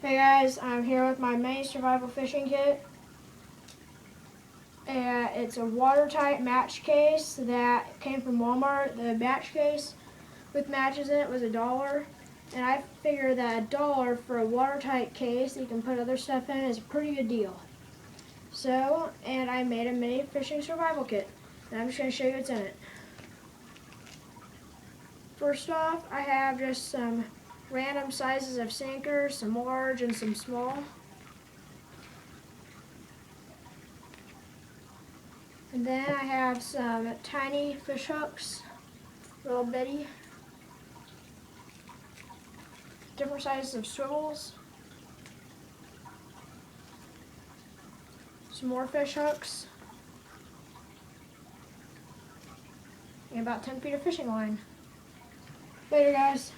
Hey guys, I'm here with my main survival fishing kit. It's a watertight match case that came from Walmart. The match case with matches in it was $1, and I figure that $1 for a watertight case that you can put other stuff in is a pretty good deal. So, and I made a mini fishing survival kit, and I'm just going to show you what's in it. First off, I have just some random sizes of sinkers, some large and some small. And then I have some tiny fish hooks, little bitty, different sizes of swivels, some more fish hooks, and about 10 feet of fishing line. Later guys.